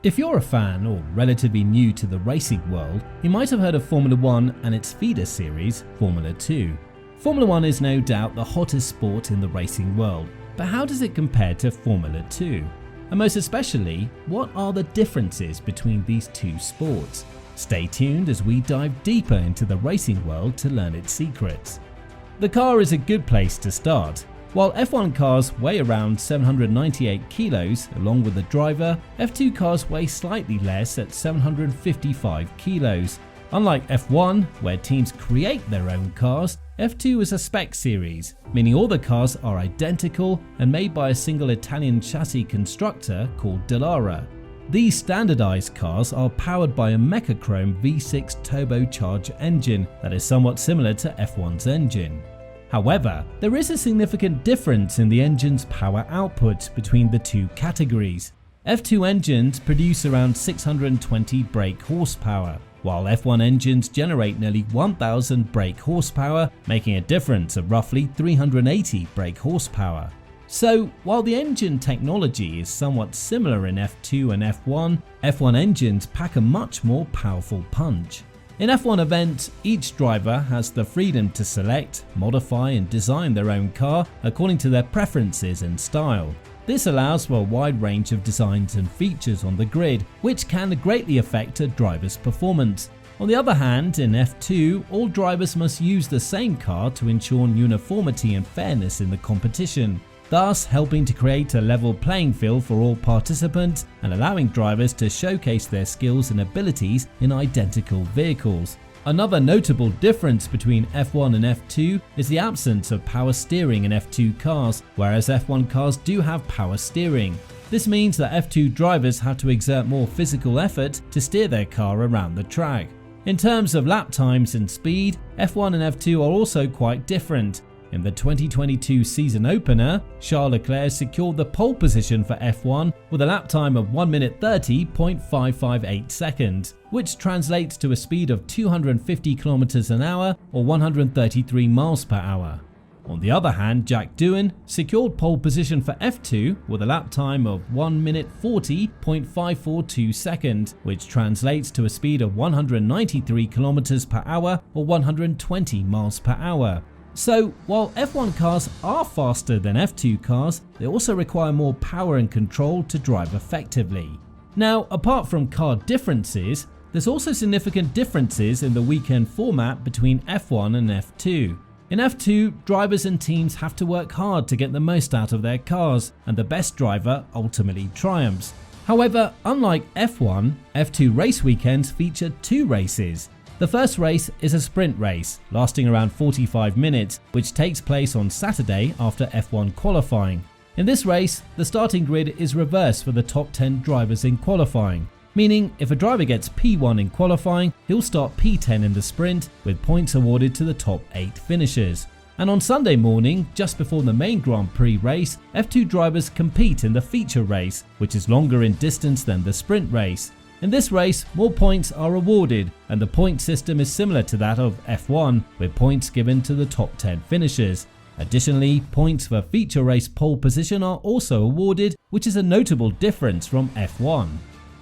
If you're a fan or relatively new to the racing world, you might have heard of Formula 1 and its feeder series, Formula 2. Formula 1 is no doubt the hottest sport in the racing world, but how does it compare to Formula 2? And most especially, what are the differences between these two sports? Stay tuned as we dive deeper into the racing world to learn its secrets. The car is a good place to start. While F1 cars weigh around 798 kilos along with the driver, F2 cars weigh slightly less at 755 kilos. Unlike F1, where teams create their own cars, F2 is a spec series, meaning all the cars are identical and made by a single Italian chassis constructor called Dallara. These standardized cars are powered by a Mecachrome V6 turbocharged engine that is somewhat similar to F1's engine. However, there is a significant difference in the engine's power output between the two categories. F2 engines produce around 620 brake horsepower, while F1 engines generate nearly 1000 brake horsepower, making a difference of roughly 380 brake horsepower. So, while the engine technology is somewhat similar in F2 and F1, F1 engines pack a much more powerful punch. In F1 events, each driver has the freedom to select, modify and design their own car according to their preferences and style. This allows for a wide range of designs and features on the grid, which can greatly affect a driver's performance. On the other hand, in F2, all drivers must use the same car to ensure uniformity and fairness in the competition, thus helping to create a level playing field for all participants and allowing drivers to showcase their skills and abilities in identical vehicles. Another notable difference between F1 and F2 is the absence of power steering in F2 cars, whereas F1 cars do have power steering. This means that F2 drivers have to exert more physical effort to steer their car around the track. In terms of lap times and speed, F1 and F2 are also quite different. In the 2022 season opener, Charles Leclerc secured the pole position for F1 with a lap time of 1 minute 30.558 seconds, which translates to a speed of 250 km an hour or 133 miles per hour. On the other hand, Jack Doohan secured pole position for F2 with a lap time of 1 minute 40.542 seconds, which translates to a speed of 193 km per hour or 120 miles per hour. So, while F1 cars are faster than F2 cars, they also require more power and control to drive effectively. Now, apart from car differences, there's also significant differences in the weekend format between F1 and F2. In F2, drivers and teams have to work hard to get the most out of their cars, and the best driver ultimately triumphs. However, unlike F1, F2 race weekends feature two races. The first race is a sprint race, lasting around 45 minutes, which takes place on Saturday after F1 qualifying. In this race, the starting grid is reversed for the top 10 drivers in qualifying, meaning if a driver gets P1 in qualifying, he'll start P10 in the sprint, with points awarded to the top 8 finishers. And on Sunday morning, just before the main Grand Prix race, F2 drivers compete in the feature race, which is longer in distance than the sprint race. In this race, more points are awarded, and the point system is similar to that of F1, with points given to the top 10 finishers. Additionally, points for feature race pole position are also awarded, which is a notable difference from F1.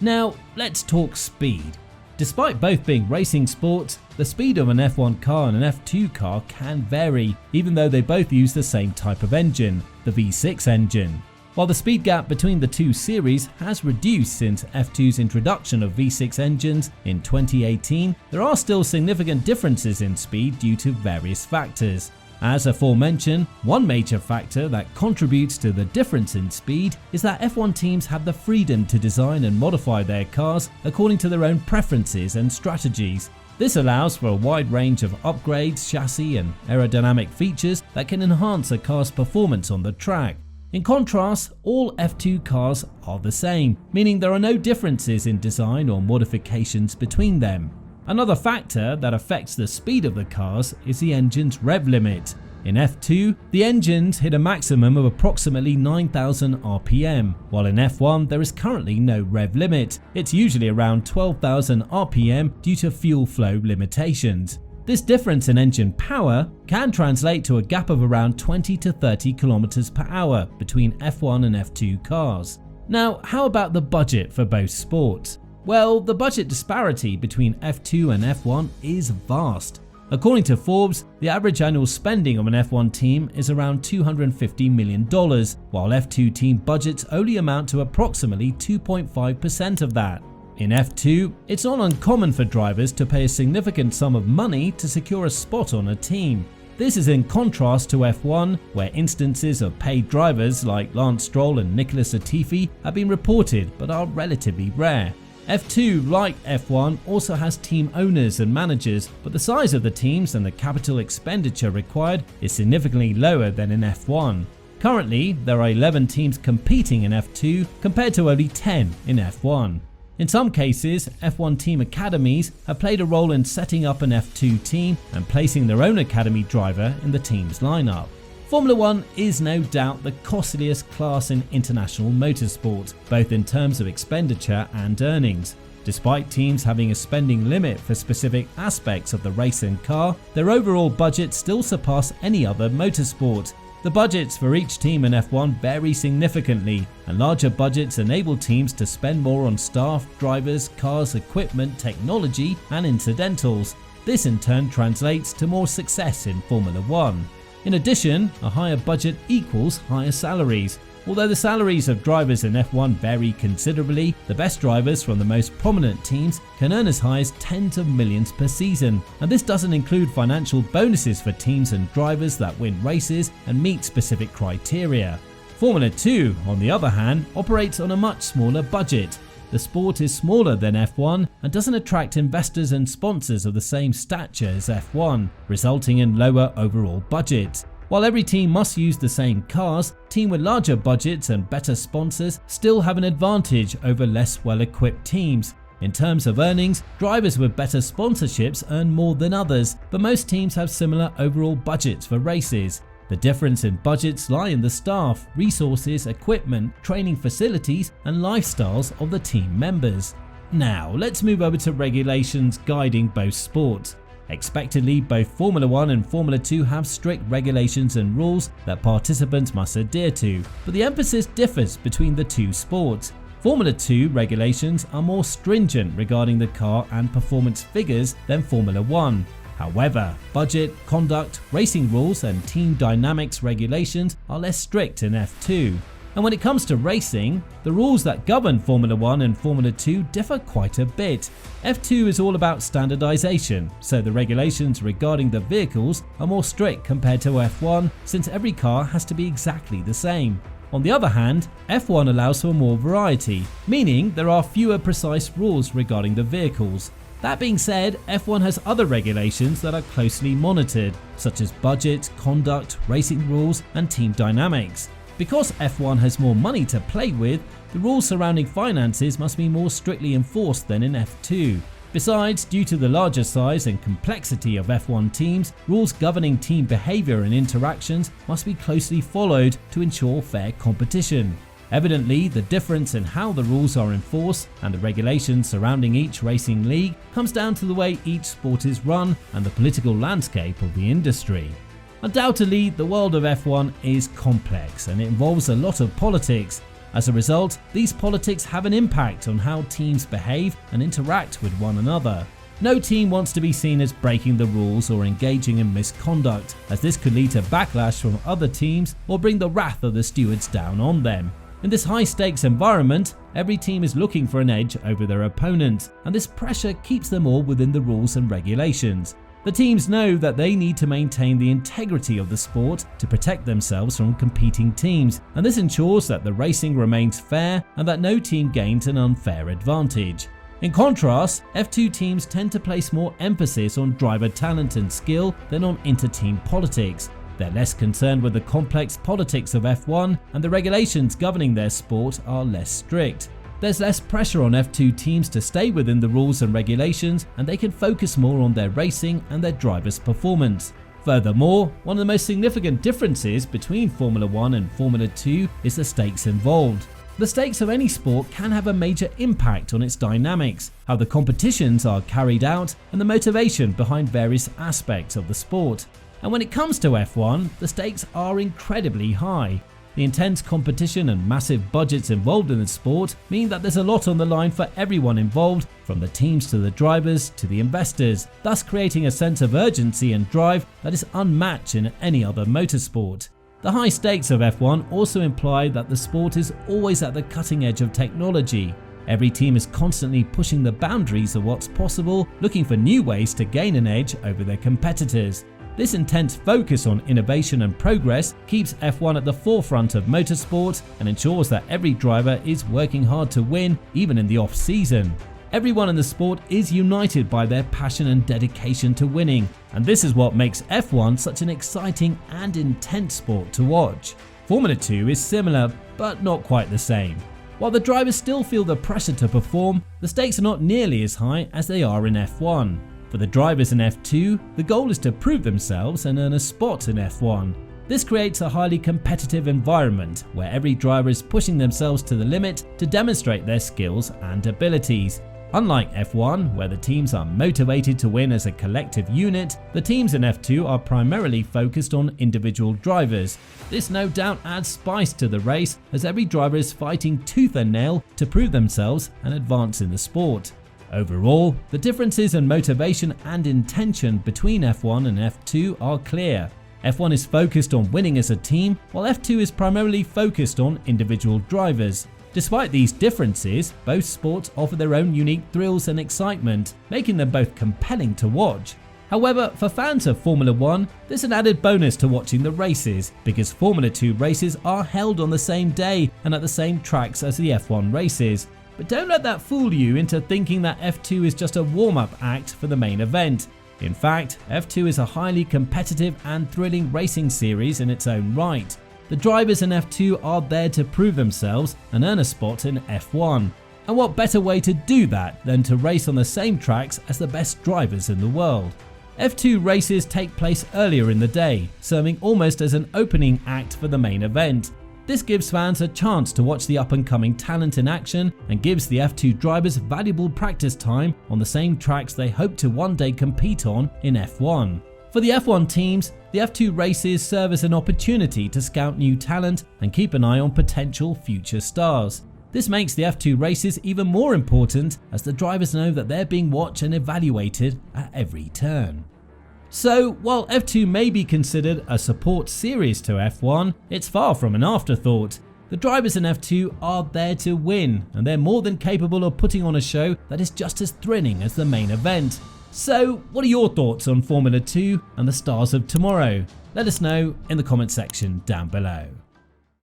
Now, let's talk speed. Despite both being racing sports, the speed of an F1 car and an F2 car can vary, even though they both use the same type of engine, the V6 engine. While the speed gap between the two series has reduced since F2's introduction of V6 engines in 2018, there are still significant differences in speed due to various factors. As aforementioned, one major factor that contributes to the difference in speed is that F1 teams have the freedom to design and modify their cars according to their own preferences and strategies. This allows for a wide range of upgrades, chassis and aerodynamic features that can enhance a car's performance on the track. In contrast, all F2 cars are the same, meaning there are no differences in design or modifications between them. Another factor that affects the speed of the cars is the engine's rev limit. In F2, the engines hit a maximum of approximately 9,000 RPM, while in F1 there is currently no rev limit. It's usually around 12,000 RPM due to fuel flow limitations. This difference in engine power can translate to a gap of around 20 to 30 km per hour between F1 and F2 cars. Now, how about the budget for both sports? Well, the budget disparity between F2 and F1 is vast. According to Forbes, the average annual spending of an F1 team is around $250 million, while F2 team budgets only amount to approximately 2.5% of that. In F2, it's not uncommon for drivers to pay a significant sum of money to secure a spot on a team. This is in contrast to F1, where instances of paid drivers like Lance Stroll and Nicholas Latifi have been reported but are relatively rare. F2, like F1, also has team owners and managers, but the size of the teams and the capital expenditure required is significantly lower than in F1. Currently, there are 11 teams competing in F2 compared to only 10 in F1. In some cases, F1 team academies have played a role in setting up an F2 team and placing their own academy driver in the team's lineup. Formula One is no doubt the costliest class in international motorsport, both in terms of expenditure and earnings. Despite teams having a spending limit for specific aspects of the race and car, their overall budgets still surpass any other motorsport. The budgets for each team in F1 vary significantly, and larger budgets enable teams to spend more on staff, drivers, cars, equipment, technology, and incidentals. This in turn translates to more success in Formula One. In addition, a higher budget equals higher salaries. Although the salaries of drivers in F1 vary considerably, the best drivers from the most prominent teams can earn as high as tens of millions per season, and this doesn't include financial bonuses for teams and drivers that win races and meet specific criteria. Formula 2, on the other hand, operates on a much smaller budget. The sport is smaller than F1 and doesn't attract investors and sponsors of the same stature as F1, resulting in lower overall budgets. While every team must use the same cars, teams with larger budgets and better sponsors still have an advantage over less well-equipped teams. In terms of earnings, drivers with better sponsorships earn more than others, but most teams have similar overall budgets for races. The difference in budgets lie in the staff, resources, equipment, training facilities, and lifestyles of the team members. Now, let's move over to regulations guiding both sports. Expectedly, both Formula 1 and Formula 2 have strict regulations and rules that participants must adhere to, but the emphasis differs between the two sports. Formula 2 regulations are more stringent regarding the car and performance figures than Formula 1. However, budget, conduct, racing rules and team dynamics regulations are less strict in F2. And when it comes to racing, the rules that govern Formula 1 and Formula 2 differ quite a bit. F2 is all about standardization, so the regulations regarding the vehicles are more strict compared to F1 since every car has to be exactly the same. On the other hand, F1 allows for more variety, meaning there are fewer precise rules regarding the vehicles. That being said, F1 has other regulations that are closely monitored, such as budget, conduct, racing rules, and team dynamics. Because F1 has more money to play with, the rules surrounding finances must be more strictly enforced than in F2. Besides, due to the larger size and complexity of F1 teams, rules governing team behavior and interactions must be closely followed to ensure fair competition. Evidently, the difference in how the rules are enforced and the regulations surrounding each racing league comes down to the way each sport is run and the political landscape of the industry. Undoubtedly, the world of F1 is complex and it involves a lot of politics. As a result, these politics have an impact on how teams behave and interact with one another. No team wants to be seen as breaking the rules or engaging in misconduct, as this could lead to backlash from other teams or bring the wrath of the stewards down on them. In this high-stakes environment, every team is looking for an edge over their opponent, and this pressure keeps them all within the rules and regulations. The teams know that they need to maintain the integrity of the sport to protect themselves from competing teams, and this ensures that the racing remains fair and that no team gains an unfair advantage. In contrast, F2 teams tend to place more emphasis on driver talent and skill than on inter-team politics. They're less concerned with the complex politics of F1, and the regulations governing their sport are less strict. There's less pressure on F2 teams to stay within the rules and regulations, and they can focus more on their racing and their drivers' performance. Furthermore, one of the most significant differences between Formula 1 and Formula 2 is the stakes involved. The stakes of any sport can have a major impact on its dynamics, how the competitions are carried out, and the motivation behind various aspects of the sport. And when it comes to F1, the stakes are incredibly high. The intense competition and massive budgets involved in the sport mean that there's a lot on the line for everyone involved, from the teams to the drivers to the investors, thus creating a sense of urgency and drive that is unmatched in any other motorsport. The high stakes of F1 also imply that the sport is always at the cutting edge of technology. Every team is constantly pushing the boundaries of what's possible, looking for new ways to gain an edge over their competitors. This intense focus on innovation and progress keeps F1 at the forefront of motorsport and ensures that every driver is working hard to win, even in the off-season. Everyone in the sport is united by their passion and dedication to winning, and this is what makes F1 such an exciting and intense sport to watch. Formula 2 is similar, but not quite the same. While the drivers still feel the pressure to perform, the stakes are not nearly as high as they are in F1. For the drivers in F2, the goal is to prove themselves and earn a spot in F1. This creates a highly competitive environment where every driver is pushing themselves to the limit to demonstrate their skills and abilities. Unlike F1, where the teams are motivated to win as a collective unit, the teams in F2 are primarily focused on individual drivers. This no doubt adds spice to the race, as every driver is fighting tooth and nail to prove themselves and advance in the sport. Overall, the differences in motivation and intention between F1 and F2 are clear. F1 is focused on winning as a team, while F2 is primarily focused on individual drivers. Despite these differences, both sports offer their own unique thrills and excitement, making them both compelling to watch. However, for fans of Formula 1, there's an added bonus to watching the races, because Formula 2 races are held on the same day and at the same tracks as the F1 races. But don't let that fool you into thinking that F2 is just a warm-up act for the main event. In fact, F2 is a highly competitive and thrilling racing series in its own right. The drivers in F2 are there to prove themselves and earn a spot in F1. And what better way to do that than to race on the same tracks as the best drivers in the world? F2 races take place earlier in the day, serving almost as an opening act for the main event. This gives fans a chance to watch the up-and-coming talent in action and gives the F2 drivers valuable practice time on the same tracks they hope to one day compete on in F1. For the F1 teams, the F2 races serve as an opportunity to scout new talent and keep an eye on potential future stars. This makes the F2 races even more important, as the drivers know that they're being watched and evaluated at every turn. So, while F2 may be considered a support series to F1, it's far from an afterthought. The drivers in F2 are there to win, and they're more than capable of putting on a show that is just as thrilling as the main event. So, what are your thoughts on Formula 2 and the stars of tomorrow? Let us know in the comment section down below.